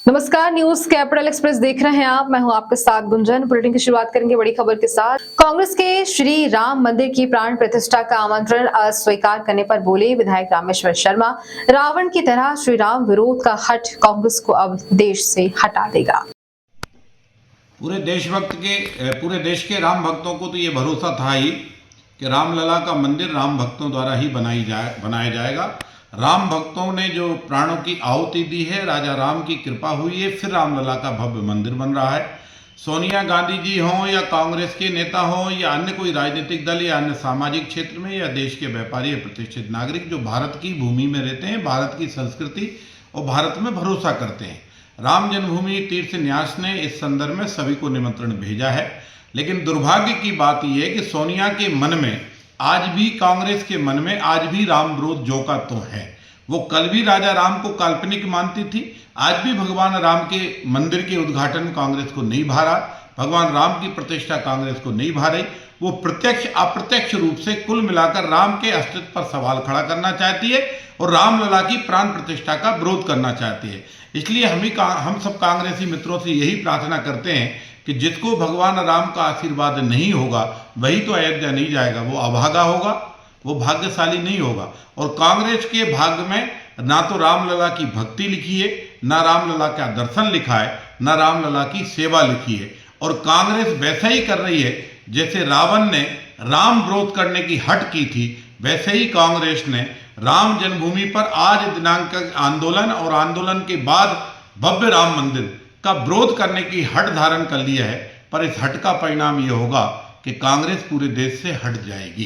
नमस्कार, news capital express देख रहे हैं आप। मैं हूं आपके साथ गुंजन। बुलेटिन की शुरुआत करेंगे बड़ी खबर के साथ। कांग्रेस के श्री राम मंदिर की प्राण प्रतिष्ठा का आमंत्रण अस्वीकार करने पर बोले विधायक रामेश्वर शर्मा, रावण की तरह श्री राम विरोध का हट कांग्रेस को अब देश से हटा देगा। पूरे देश के राम भक्तों को तो ये भरोसा था ही कि रामलला का मंदिर राम भक्तों द्वारा ही बनाया जाएगा। राम भक्तों ने जो प्राणों की आहुति दी है, राजा राम की कृपा हुई है, फिर रामलला का भव्य मंदिर बन रहा है। सोनिया गांधी जी हों या कांग्रेस के नेता हों या अन्य कोई राजनीतिक दल या अन्य सामाजिक क्षेत्र में या देश के व्यापारी या प्रतिष्ठित नागरिक जो भारत की भूमि में रहते हैं, भारत की संस्कृति और भारत में भरोसा करते हैं, राम जन्मभूमि तीर्थ न्यास ने इस संदर्भ में सभी को निमंत्रण भेजा है। लेकिन दुर्भाग्य की बात यह है कि सोनिया के मन में आज भी, कांग्रेस के मन में आज भी राम विरोध जो का तो है। वो कल भी राजा राम को काल्पनिक मानती थी, आज भी भगवान राम के मंदिर के उद्घाटन कांग्रेस को नहीं भा रहा, भगवान राम की प्रतिष्ठा कांग्रेस को नहीं भा रही। वो प्रत्यक्ष अप्रत्यक्ष रूप से कुल मिलाकर राम के अस्तित्व पर सवाल खड़ा करना चाहती है और रामलला की प्राण प्रतिष्ठा का विरोध करना चाहती है। इसलिए हम सब कांग्रेसी मित्रों से यही प्रार्थना करते हैं कि जिसको भगवान राम का आशीर्वाद नहीं होगा वही तो अयोध्या नहीं जाएगा, वो अभागा होगा, वो भाग्यशाली नहीं होगा। और कांग्रेस के भाग्य में ना तो रामलला की भक्ति लिखी है, ना रामलला का दर्शन लिखा है, ना रामलला की सेवा लिखी है। और कांग्रेस वैसा ही कर रही है जैसे रावण ने राम विरोध करने की हट की थी, वैसे ही कांग्रेस ने राम जन्मभूमि पर आज दिनांक आंदोलन और आंदोलन के बाद भव्य राम मंदिर का विरोध करने की हट धारण कर लिया है। पर इस हट का परिणाम यह होगा कि कांग्रेस पूरे देश से हट जाएगी।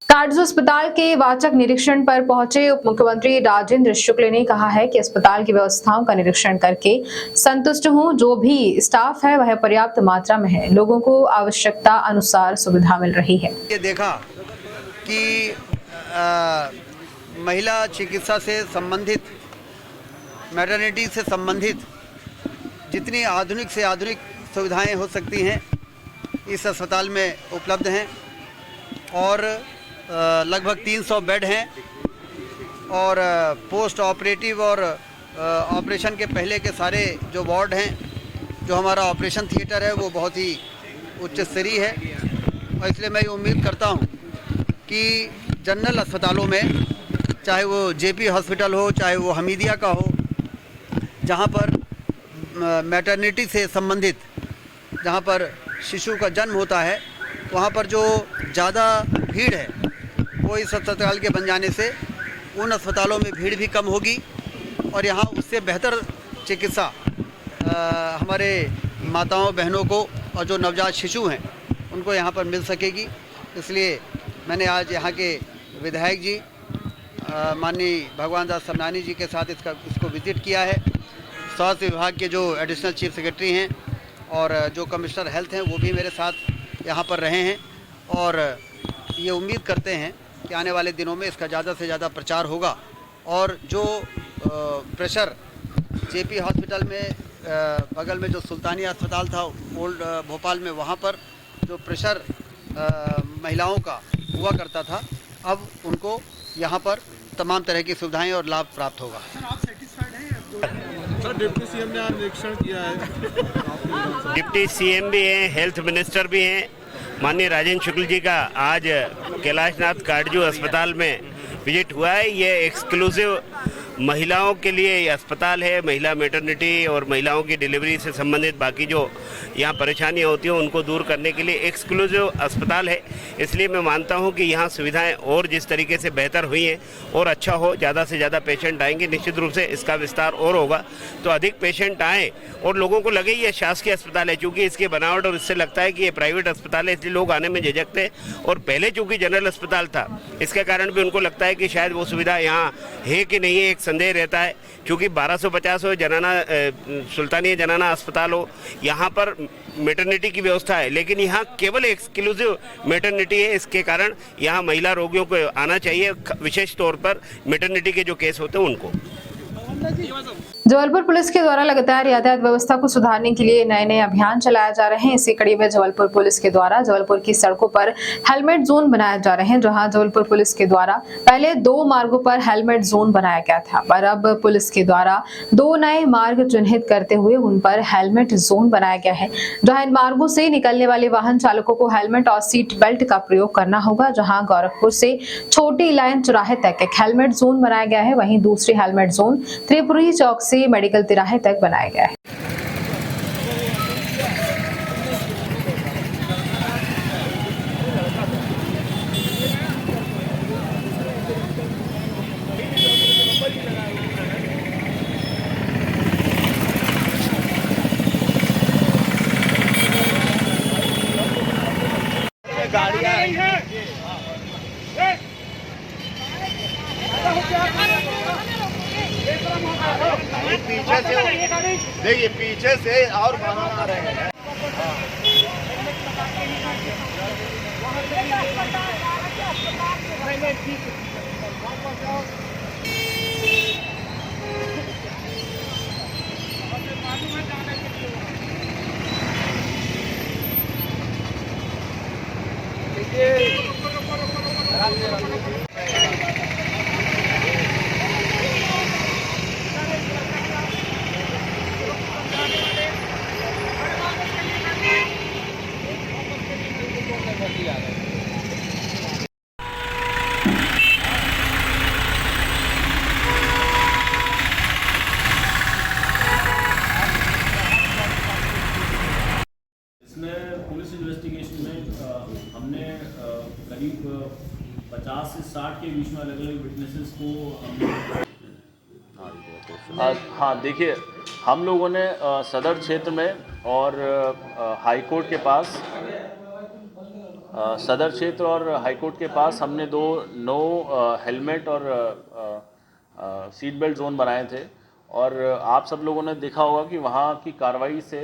काटजू अस्पताल के वाचक निरीक्षण पर पहुंचे उप मुख्यमंत्री राजेंद्र शुक्ल ने कहा है कि अस्पताल की व्यवस्थाओं का निरीक्षण करके संतुष्ट हूं। जो भी स्टाफ है वह पर्याप्त मात्रा में है, लोगों को आवश्यकता अनुसार सुविधा मिल रही है। ये देखा कि महिला चिकित्सा से संबंधित, मैटरनिटी से संबंधित जितनी आधुनिक से आधुनिक सुविधाएं हो सकती हैं इस अस्पताल में उपलब्ध हैं और लगभग 300 बेड हैं और पोस्ट ऑपरेटिव और ऑपरेशन के पहले के सारे जो वार्ड हैं, जो हमारा ऑपरेशन थिएटर है वो बहुत ही उच्च स्तरीय है। और इसलिए मैं उम्मीद करता हूं कि जनरल अस्पतालों में, चाहे वो जेपी हॉस्पिटल हो, चाहे वो हमीदिया का हो, जहां पर मैटरनिटी से संबंधित, जहां पर शिशु का जन्म होता है, वहां पर जो ज़्यादा भीड़ है वो इस अस्पताल के बन जाने से उन अस्पतालों में भीड़ भी कम होगी और यहाँ उससे बेहतर चिकित्सा हमारे माताओं बहनों को और जो नवजात शिशु हैं उनको यहाँ पर मिल सकेगी। इसलिए मैंने आज यहाँ के विधायक जी माननीय भगवान दास सबनानी जी के साथ इसको विजिट किया है। स्वास्थ्य विभाग के जो एडिशनल चीफ सेक्रेटरी हैं और जो कमिश्नर हेल्थ हैं वो भी मेरे साथ यहाँ पर रहे हैं और ये उम्मीद करते हैं कि आने वाले दिनों में इसका ज़्यादा से ज़्यादा प्रचार होगा और जो प्रेशर जेपी हॉस्पिटल में बगल में जो सुल्तानिया अस्पताल था ओल्ड भोपाल में, वहाँ पर जो प्रेशर महिलाओं का हुआ करता था, अब उनको यहाँ पर तमाम तरह की सुविधाएं और लाभ प्राप्त होगा। सर, डिप्टी सीएम ने आज निरीक्षण किया है। डिप्टी सीएम भी हैं, हेल्थ मिनिस्टर भी हैं। माननीय राजेंद्र शुक्ल जी का आज कैलाशनाथ काटजू अस्पताल में विजिट हुआ है। ये एक्सक्लूसिव महिलाओं के लिए ये अस्पताल है। महिला मैटरनिटी और महिलाओं की डिलीवरी से संबंधित बाकी जो यहाँ परेशानियाँ होती हैं उनको दूर करने के लिए एक्सक्लूसिव अस्पताल है। इसलिए मैं मानता हूँ कि यहाँ सुविधाएं और जिस तरीके से बेहतर हुई हैं और अच्छा हो, ज़्यादा से ज़्यादा पेशेंट आएंगे, निश्चित रूप से इसका विस्तार और होगा तो अधिक पेशेंट आएँ और लोगों को लगे ये शासकीय अस्पताल है। चूँकि इसकी बनावट और इससे लगता है कि ये प्राइवेट अस्पताल है, इसलिए लोग आने में झिझकते और पहले चूँकि जनरल अस्पताल था इसके कारण भी उनको लगता है कि शायद वो सुविधा यहाँ है कि नहीं है, एक संदेह रहता है। क्योंकि 1250 हो जनाना सुल्तानिया जनाना अस्पताल हो, यहाँ पर मैटरनिटी की व्यवस्था है, लेकिन यहाँ केवल एक्सक्लूसिव मैटरनिटी है। इसके कारण यहाँ महिला रोगियों को आना चाहिए, विशेष तौर पर मैटरनिटी के जो केस होते हैं उनको। जबलपुर पुलिस के द्वारा लगातार यातायात व्यवस्था को सुधारने के लिए नए नए अभियान चलाए जा रहे हैं। इसी कड़ी में जबलपुर पुलिस के द्वारा जबलपुर की सड़कों पर हेलमेट जोन बनाए जा रहे हैं। जहां जबलपुर पुलिस के द्वारा पहले 2 मार्गों पर हेलमेट जोन बनाया गया था, पर अब पुलिस के द्वारा 2 नए मार्ग चिन्हित करते हुए उन पर हेलमेट जोन बनाया गया है। जहां इन मार्गों से निकलने वाले वाहन चालकों को हेलमेट और सीट बेल्ट का प्रयोग करना होगा। जहां गोरखपुर से छोटी लाइन चौराहे तक एक हेलमेट जोन बनाया गया है, वहीं दूसरी हेलमेट जोन त्रिपुरी चौक से मेडिकल तिराहे तक बनाया गया है। पीछे से देखिए, पीछे से और वाहन आ रहे हैं। इसमें पुलिस इन्वेस्टिगेशन में हमने करीब 50 से 60 के बीच में अलग अलग विटनेसेस को हाँ, देखिए, हम लोगों ने सदर क्षेत्र में और हाई कोर्ट के पास सदर क्षेत्र और हाई कोर्ट के पास हमने 2 हेलमेट और सीट बेल्ट जोन बनाए थे। और आप सब लोगों ने देखा होगा कि वहाँ की कार्रवाई से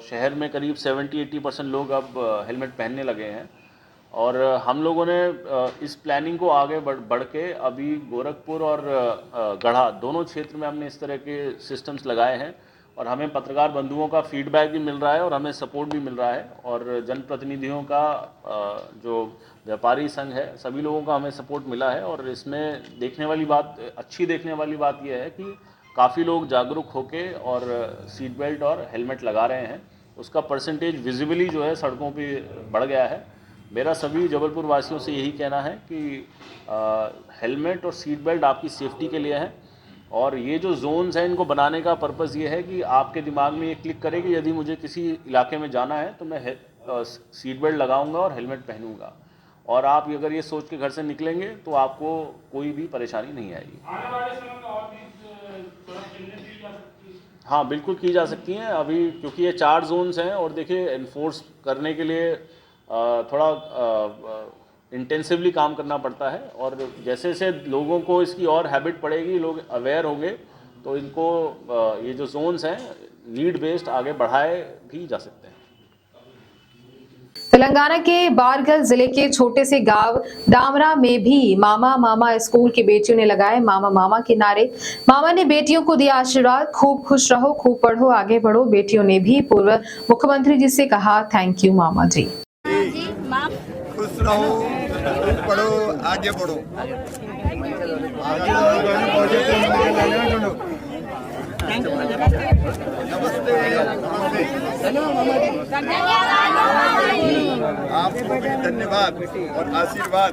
शहर में करीब 70-80% लोग अब हेलमेट पहनने लगे हैं। और हम लोगों ने इस प्लानिंग को आगे बढ़ के अभी गोरखपुर और गढ़ा दोनों क्षेत्र में हमने इस तरह के सिस्टम्स लगाए हैं। और हमें पत्रकार बंधुओं का फीडबैक भी मिल रहा है और हमें सपोर्ट भी मिल रहा है। और जनप्रतिनिधियों का जो व्यापारी संघ है, सभी लोगों का हमें सपोर्ट मिला है। और इसमें अच्छी देखने वाली बात यह है कि काफ़ी लोग जागरूक होके और सीट बेल्ट और हेलमेट लगा रहे हैं। उसका परसेंटेज विजिबली जो है सड़कों पे बढ़ गया है। मेरा सभी जबलपुर वासियों से यही कहना है कि हेलमेट और सीट बेल्ट आपकी सेफ्टी के लिए है। और ये जो जोन्स हैं, इनको बनाने का पर्पज़ ये है कि आपके दिमाग में ये क्लिक करे कि यदि मुझे किसी इलाके में जाना है तो मैं सीट बेल्ट लगाऊंगा और हेलमेट पहनूंगा। और आप अगर ये सोच के घर से निकलेंगे तो आपको कोई भी परेशानी नहीं आएगी। हाँ, बिल्कुल की जा सकती हैं अभी, क्योंकि ये 4 जोन्स हैं। और देखिए, इन्फोर्स करने के लिए थोड़ा इंटेंसिवली काम करना पड़ता है। और जैसे जैसे लोगों को इसकी और हैबिट पड़ेगी, लोग अवेयर होंगे, तो इनको ये जो जोन्स हैं नीड बेस्ड आगे बढ़ाए भी जा सकते हैं। तेलंगाना के बारगल जिले के छोटे से गांव डामरा में भी मामा मामा स्कूल की बेटियों ने लगाए मामा मामा के नारे। मामा ने बेटियों को दिया आशीर्वाद, खूब खुश रहो, खूब पढ़ो, आगे बढ़ो। बेटियों ने भी पूर्व मुख्यमंत्री जी से कहा, थैंक यू मामा जी। खुश रहो, खूब पढ़ो, आगे बढ़ो। नमस्ते, आपको भी धन्यवाद और आशीर्वाद।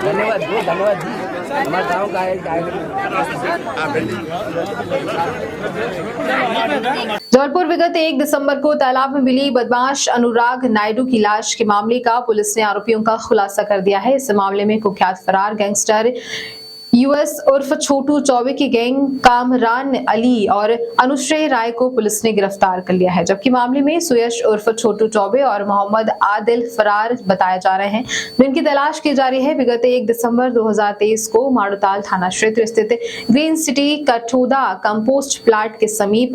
धन्यवाद। जबलपुर विगत 1 दिसंबर को तालाब में मिली बदमाश अनुराग नायडू की लाश के मामले का पुलिस ने आरोपियों का खुलासा कर दिया है। इस मामले में कुख्यात फरार गैंगस्टर यूएस उर्फ छोटू चौबे की गैंग कामरान अली और अनुश्रेय राय को पुलिस ने गिरफ्तार कर लिया है, जबकि मामले में सुयश उर्फ छोटू चौबे और मोहम्मद आदिल फरार बताए जा रहे हैं, जिनकी तलाश की जा रही है। विगत 1 दिसंबर 2023 को माड़ोताल थाना क्षेत्र स्थित ग्रीन सिटी कठोदा कंपोस्ट प्लांट के समीप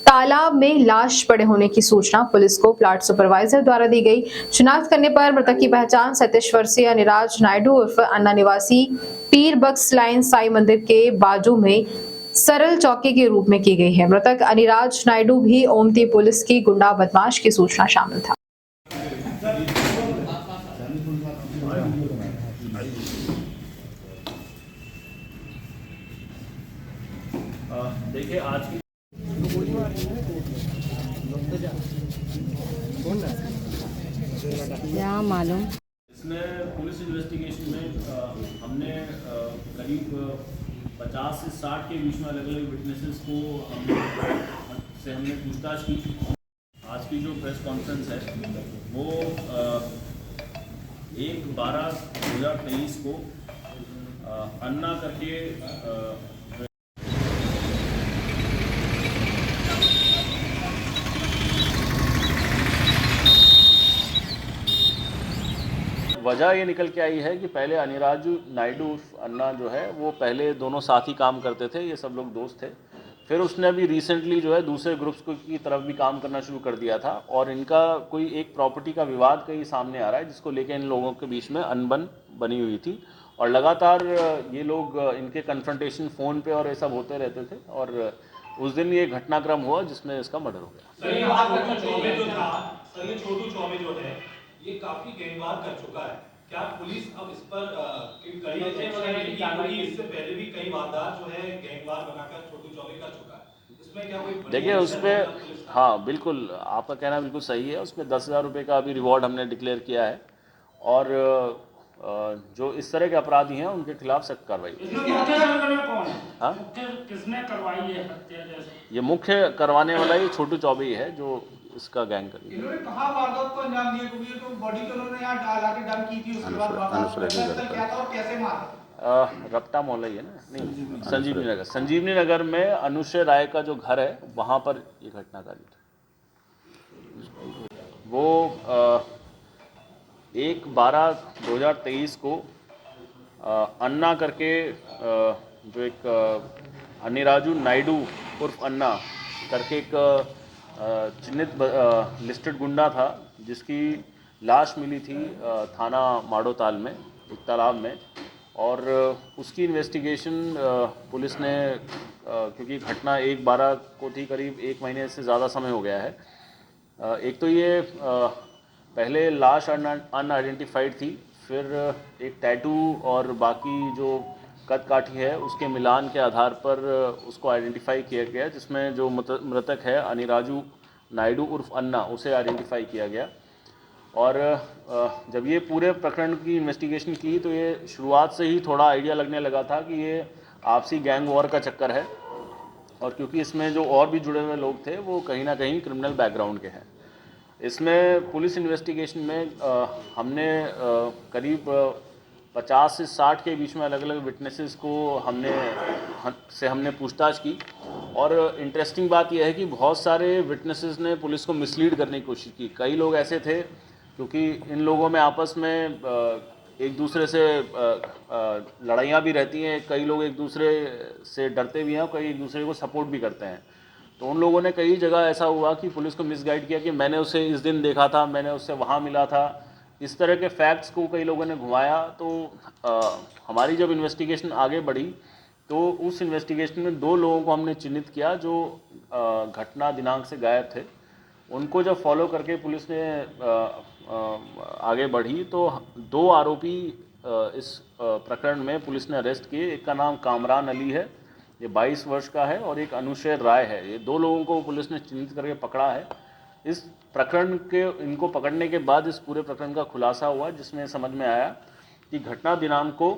तालाब में लाश पड़े होने की सूचना पुलिस को प्लांट सुपरवाइजर द्वारा दी गई। शिनाख्त करने पर मृतक की पहचान 37 वर्षीय अनिराज नायडू उर्फ अन्ना निवासी पीर बक्स लाइन साई मंदिर के बाजू में सरल चौकी के रूप में की गई है। मृतक अनिराज नायडू भी ओमती पुलिस की गुंडा बदमाश की सूचना शामिल था। देखिए आज की क्या मालूम इसमें पुलिस इन्वेस्टिगेशन में हमने करीब 50 से 60 के बीच में अलग अलग विटनेसेस को हमने पूछताछ की। आज की जो प्रेस कॉन्फ्रेंस है वो 1/12/2023 को अन्ना करके वजह ये निकल के आई है कि पहले अनिराजू नायडू अन्ना जो है वो पहले दोनों साथ ही काम करते थे, ये सब लोग दोस्त थे। फिर उसने अभी रिसेंटली जो है दूसरे ग्रुप्स की तरफ भी काम करना शुरू कर दिया था और इनका कोई एक प्रॉपर्टी का विवाद कहीं सामने आ रहा है, जिसको लेकर इन लोगों के बीच में अनबन बनी हुई थी और लगातार ये लोग इनके कन्फ्रंटेशन फ़ोन पे और ये सब होते रहते थे और उस दिन ये घटनाक्रम हुआ जिसमें इसका मर्डर हो गया। सर ये छोटू चौबे जो है ये काफी गैंगवार कर चुका है, क्या पुलिस अब इस पर कड़ी एक्शन लेगी? क्योंकि इससे पहले भी कई वारदात जो है गैंगवार बनाकर छोटू चौबे कर चुका है, इसमें क्या कोई देखिए उस पर हाँ बिल्कुल आपका कहना बिल्कुल सही है। उसमें 10,000 रुपये का अभी रिवॉर्ड हमने डिक्लेयर किया है और जो इस तरह के अपराधी हैं उनके खिलाफ सख्त कार्रवाई। हाँ किसने करवाई है हत्या? ये मुख्य करवाने वाला ये छोटू चौबे ही है जो इसका गैंग कर। इन्होंने कहा वारदात को अंजाम दिया क्योंकि ये तो बॉडी तो उन्होंने यहाँ डाला के डंप की थी, उसके बाद वारदात क्या था और कैसे मारा? रपटा मोहल्ला ही है ना, नहीं संजीवनी नगर में अनुश्रेय राय का जो घर है वहाँ पर ये घटना घटित है। वो 1/12/2023 को अन्ना करके जो एक अनिराजू नायडू उर्फ अन्ना करके एक चिन्हित लिस्टेड गुंडा था, जिसकी लाश मिली थी थाना माड़ोताल में एक तालाब में और उसकी इन्वेस्टिगेशन पुलिस ने क्योंकि घटना 1/12 को थी, करीब 1 महीने से ज़्यादा समय हो गया है। एक तो ये पहले लाश अनआइडेंटिफाइड थी, फिर एक टैटू और बाकी जो कद काठी है उसके मिलान के आधार पर उसको आइडेंटिफाई किया गया, जिसमें जो मृतक है अनिराजू नायडू उर्फ अन्ना उसे आइडेंटिफाई किया गया। और जब ये पूरे प्रकरण की इन्वेस्टिगेशन की तो ये शुरुआत से ही थोड़ा आइडिया लगने लगा था कि ये आपसी गैंग वॉर का चक्कर है और क्योंकि इसमें जो और भी जुड़े हुए लोग थे वो कहीं ना कहीं क्रिमिनल बैकग्राउंड के हैं। इसमें पुलिस इन्वेस्टिगेशन में हमने करीब 50 से 60 के बीच में अलग अलग विटनेसेस को हमने पूछताछ की और इंटरेस्टिंग बात यह है कि बहुत सारे विटनेसेस ने पुलिस को मिसलीड करने की कोशिश की। कई लोग ऐसे थे क्योंकि इन लोगों में आपस में एक दूसरे से लड़ाइयाँ भी रहती हैं, कई लोग एक दूसरे से डरते भी हैं और कई एक दूसरे को सपोर्ट भी करते हैं। तो उन लोगों ने कई जगह ऐसा हुआ कि पुलिस को मिसगाइड किया कि मैंने उसे इस दिन देखा था, मैंने उससे वहाँ मिला था, इस तरह के फैक्ट्स को कई लोगों ने घुमाया। तो हमारी जब इन्वेस्टिगेशन आगे बढ़ी तो उस इन्वेस्टिगेशन में 2 लोगों को हमने चिन्हित किया जो घटना दिनांक से गायब थे। उनको जब फॉलो करके पुलिस ने आगे बढ़ी तो 2 आरोपी इस प्रकरण में पुलिस ने अरेस्ट किए। एक का नाम कामरान अली है, ये 22 वर्ष का है, और एक अनुश्रेय राय है। ये 2 लोगों को पुलिस ने चिन्हित करके पकड़ा है। इस प्रकरण के इनको पकड़ने के बाद इस पूरे प्रकरण का खुलासा हुआ, जिसमें समझ में आया कि घटना दिनांक को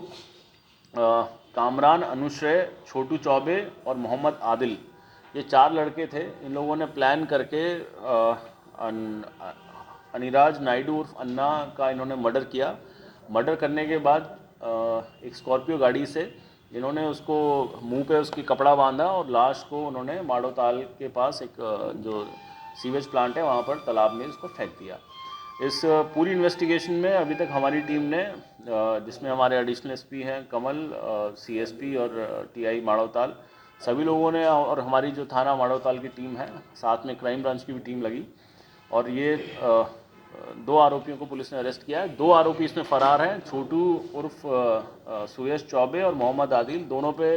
कामरान अनुश्रय, छोटू चौबे और मोहम्मद आदिल, ये 4 लड़के थे। इन लोगों ने प्लान करके अनिराज नायडू उर्फ अन्ना का इन्होंने मर्डर किया। मर्डर करने के बाद एक स्कॉर्पियो गाड़ी से इन्होंने उसको मुंह पे उसकी कपड़ा बांधा और लाश को उन्होंने माड़ो ताल के पास एक जो सीवेज प्लांट है वहाँ पर तालाब में उसको फेंक दिया। इस पूरी इन्वेस्टिगेशन में अभी तक हमारी टीम ने, जिसमें हमारे एडिशनल एसपी हैं कमल, सीएसपी और टीआई माड़ोताल, सभी लोगों ने, और हमारी जो थाना माड़ोताल की टीम है, साथ में क्राइम ब्रांच की भी टीम लगी और ये 2 आरोपियों को पुलिस ने अरेस्ट किया है। 2 आरोपी इसमें फरार हैं, छोटू उर्फ सुयश चौबे और मोहम्मद आदिल। दोनों पे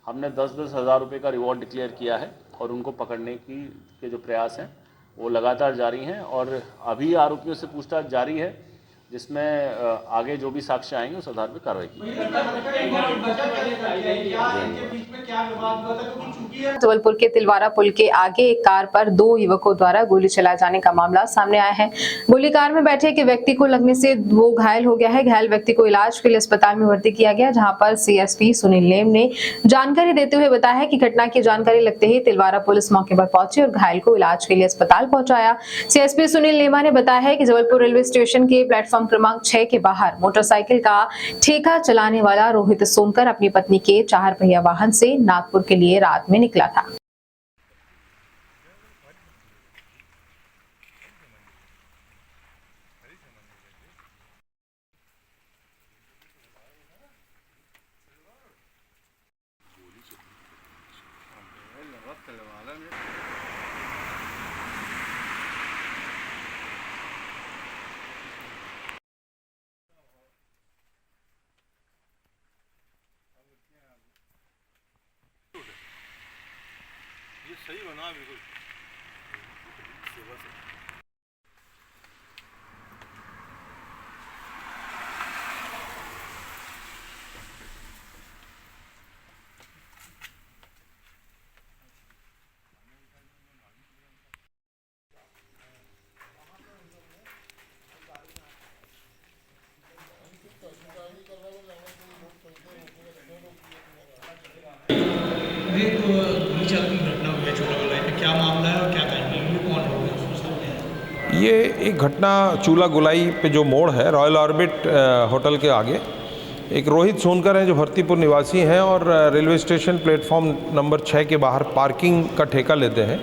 हमने 10-10 हज़ार रुपये का रिवॉर्ड डिक्लेयर किया है और उनको पकड़ने के जो प्रयास हैं वो लगातार जारी हैं और अभी आरोपियों से पूछताछ जारी है, जिसमें आगे जो भी साक्ष्य आएंगे उस आधार पर कार्रवाई की। जबलपुर के तिलवारा पुल के आगे एक कार पर 2 युवकों द्वारा गोली चलाए जाने का मामला सामने आया है। गोली कार में बैठे एक व्यक्ति को लगने से वो घायल हो गया है। घायल व्यक्ति को इलाज के लिए अस्पताल में भर्ती किया गया, जहां पर सीएसपी सुनील नेम ने जानकारी देते हुए बताया है कि घटना की जानकारी लगते ही तिलवारा पुलिस मौके पर पहुंची और घायल को इलाज के लिए अस्पताल पहुंचाया। सीएसपी सुनील नेमा ने बताया है कि जबलपुर रेलवे स्टेशन के प्लेटफॉर्म क्रमांक 6 के बाहर मोटरसाइकिल का ठेका चलाने वाला रोहित सोनकर अपनी पत्नी के 4 पहिया वाहन से नागपुर के लिए रात में निकला था। ये सही बना बिल्कुल। ये एक घटना चूला गुलाई पे जो मोड़ है, रॉयल ऑर्बिट होटल के आगे, एक रोहित सोनकर हैं जो भरतीपुर निवासी हैं और रेलवे स्टेशन प्लेटफॉर्म नंबर 6 के बाहर पार्किंग का ठेका लेते हैं।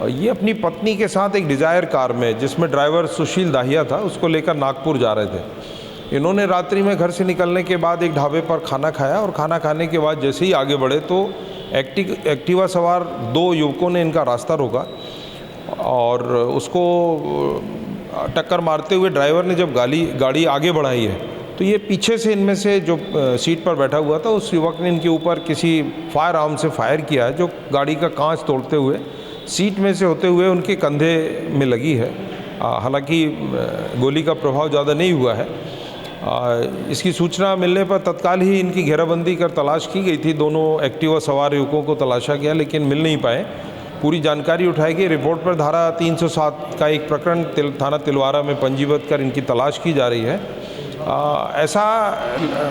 ये अपनी पत्नी के साथ एक डिज़ायर कार में, जिसमें ड्राइवर सुशील दाहिया था, उसको लेकर नागपुर जा रहे थे। इन्होंने रात्रि में घर से निकलने के बाद एक ढाबे पर खाना खाया और खाना खाने के बाद जैसे ही आगे बढ़े तो एक्टिवा सवार 2 युवकों ने इनका रास्ता रोका और उसको टक्कर मारते हुए ड्राइवर ने जब गाड़ी आगे बढ़ाई है तो ये पीछे से इनमें से जो सीट पर बैठा हुआ था उस युवक ने इनके ऊपर किसी फायर आर्म से फायर किया है, जो गाड़ी का कांच तोड़ते हुए सीट में से होते हुए उनके कंधे में लगी है। हालांकि गोली का प्रभाव ज़्यादा नहीं हुआ है। इसकी सूचना मिलने पर तत्काल ही इनकी घेराबंदी कर तलाश की गई थी। दोनों एक्टिवा सवार युवकों को तलाशा गया लेकिन मिल नहीं पाए। पूरी जानकारी उठाई गई। रिपोर्ट पर धारा 307 का एक प्रकरण थाना तिलवारा में पंजीबद्ध कर इनकी तलाश की जा रही है। ऐसा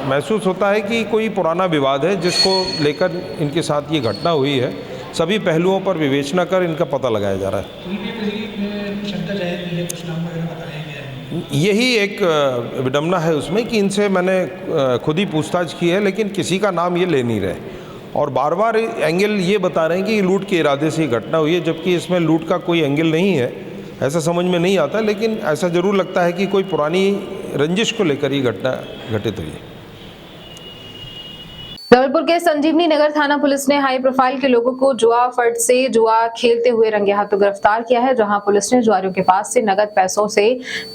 महसूस होता है कि कोई पुराना विवाद है जिसको लेकर इनके साथ ये घटना हुई है। सभी पहलुओं पर विवेचना कर इनका पता लगाया जा रहा है। यही एक विडंबना है उसमें कि इनसे मैंने खुद ही पूछताछ की है लेकिन किसी का नाम ये ले नहीं रहे और बार बार एंगल ये बता रहे हैं कि लूट के इरादे से घटना हुई है, जबकि इसमें लूट का कोई एंगल नहीं है। ऐसा समझ में नहीं आता, लेकिन ऐसा ज़रूर लगता है कि कोई पुरानी रंजिश को लेकर ये घटना घटित हुई है। जबलपुर के संजीवनी नगर थाना पुलिस ने हाई प्रोफाइल के लोगों को जुआ फंड से जुआ खेलते हुए रंगे हाथों गिरफ्तार किया है, जहां पुलिस ने जुआरियों के पास से नगद पैसों से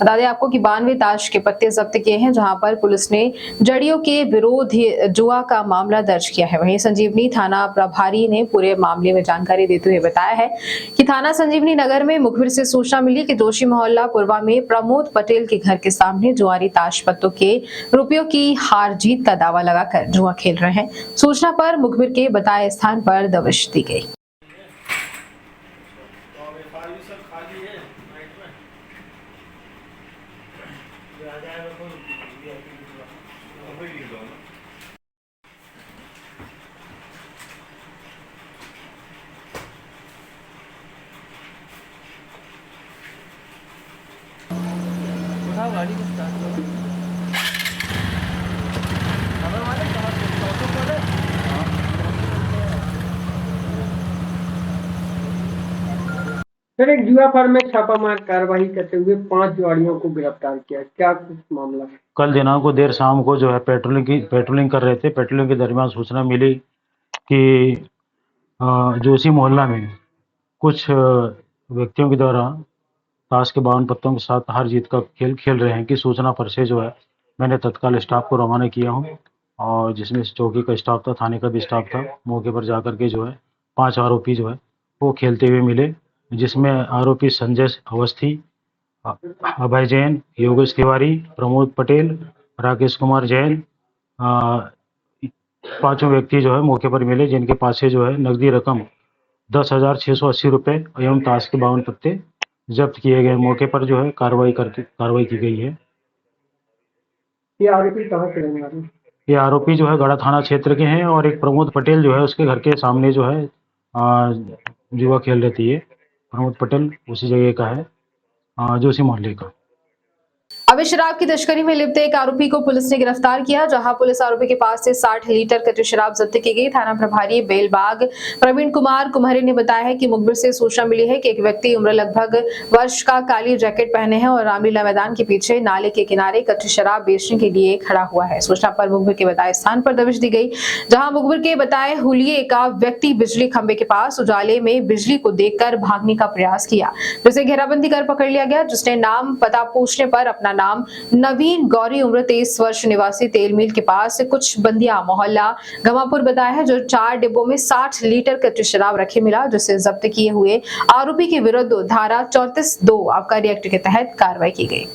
बता दें आपको कि 92 ताश के पत्ते जब्त किए हैं, जहां पर पुलिस ने जड़ियों के विरोध जुआ का मामला दर्ज किया है। वहीं संजीवनी थाना प्रभारी ने पूरे मामले में जानकारी देते हुए बताया है कि थाना संजीवनी नगर में मुखबिर से सूचना मिली कि जोशी मोहल्ला पूर्वा में प्रमोद पटेल के घर के सामने जुआरी ताश पत्तों के रुपयों की हार जीत का दावा लगाकर जुआ खेल रहे हैं। सूचना पर मुखबिर के बताए स्थान पर दबिश दी गई। सर, एक जुआ फार्म में छापामार कार्रवाई करते हुए 5 जुआड़ियों को गिरफ्तार किया। क्या कुछ मामला है? कल दिनांक को देर शाम को जो है पेट्रोलिंग कर रहे थे। पेट्रोलिंग के दरमियान सूचना मिली कि जोशी मोहल्ला में कुछ व्यक्तियों के द्वारा ताश के 52 पत्तों के साथ हार जीत का खेल खेल रहे हैं कि सूचना पर से जो है मैंने तत्काल स्टाफ को रवाना किया हूं, और जिसमें चौकी का स्टाफ था, थाने का भी स्टाफ था। मौके पर जाकर के जो है 5 आरोपी जो है वो खेलते हुए मिले, जिसमें आरोपी संजय अवस्थी, अभय जैन, योगेश तिवारी, प्रमोद पटेल, राकेश कुमार जैन, 5 व्यक्ति जो है मौके पर मिले, जिनके पास से जो है नकदी रकम 10,680 रुपये एवं ताश के 52 पत्ते जब्त किए गए। मौके पर जो है कार्रवाई की गई है। ये आरोपी कहाँ के रहने वाले हैं? ये आरोपी जो है गढ़ा थाना क्षेत्र के हैं, और एक प्रमोद पटेल जो है उसके घर के सामने जो है जुआ खेल रहती है। प्रमोद पटेल उसी जगह का है, जोशी मोहल्ले का। अवैध शराब की तस्करी में लिप्त एक आरोपी को पुलिस ने गिरफ्तार किया, जहां पुलिस आरोपी के पास से 60 लीटर कच्ची शराब जब्त की गई। थाना प्रभारी बेलबाग प्रवीण कुमार कुम्हरे ने बताया है कि मुखबिर से सूचना मिली है कि एक व्यक्ति उम्र लगभग वर्ष का काली जैकेट पहने हैं और रामलीला मैदान के पीछे नाले के किनारे कच्ची शराब बेचने के लिए खड़ा हुआ है। सूचना पर मुखबिर के बताए स्थान पर दबिश दी गई, जहाँ मुखबिर के बताए हुलिये का व्यक्ति बिजली खंभे के पास उजाले में बिजली को देखकर भागने का प्रयास किया, जिसे घेराबंदी कर पकड़ लिया गया, जिसने नाम पता पूछने पर अपना नाम नवीन गौरी उम्र 23 वर्ष निवासी तेल मिल के पास कुछ बंदिया मोहल्ला गमापुर बताया है, जो 4 डिब्बों में 60 लीटर कच्ची शराब रखे मिला, जिसे जब्त किए हुए आरोपी के विरुद्ध धारा 34(2) आबकारी एक्ट के तहत कार्रवाई की गई।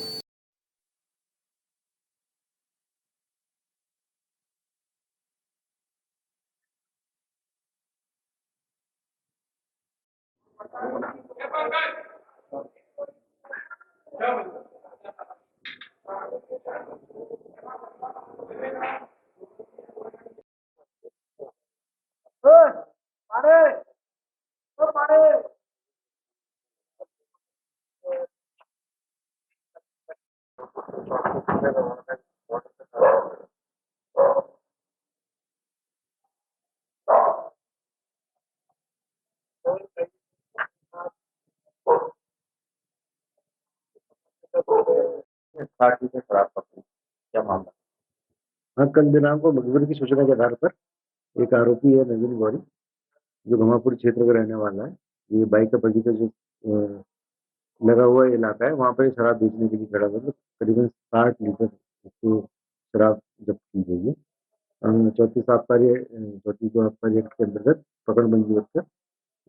क्या मामला? हाँ, कल दिनांक को मुखबिर की सूचना के आधार पर एक आरोपी है नवीन गौरी, जो घमापुर क्षेत्र का रहने वाला है। ये बाइक का बगीचा जो लगा हुआ इलाका है, वहाँ पर शराब बेचने के लिए खड़ा हुआ है। करीबन 60 लीटर उसको शराब जब्त की गई है। चौथी को आबकारी एक्ट के अंतर्गत पकड़बंदी रखकर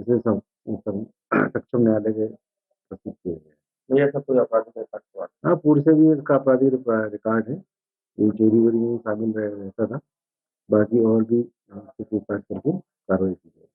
इसे सक्षम न्यायालय के प्रस्तुत किया गया है। ऐसा कोई आपराधिक रिकॉर्ड हुआ? हाँ, पूर्व से भी इसका आपराधिक रिकॉर्ड है। ये चोरी वोरी में शामिल रहता था। बाकी और भी पूछताछ करके कार्रवाई की जाएगी।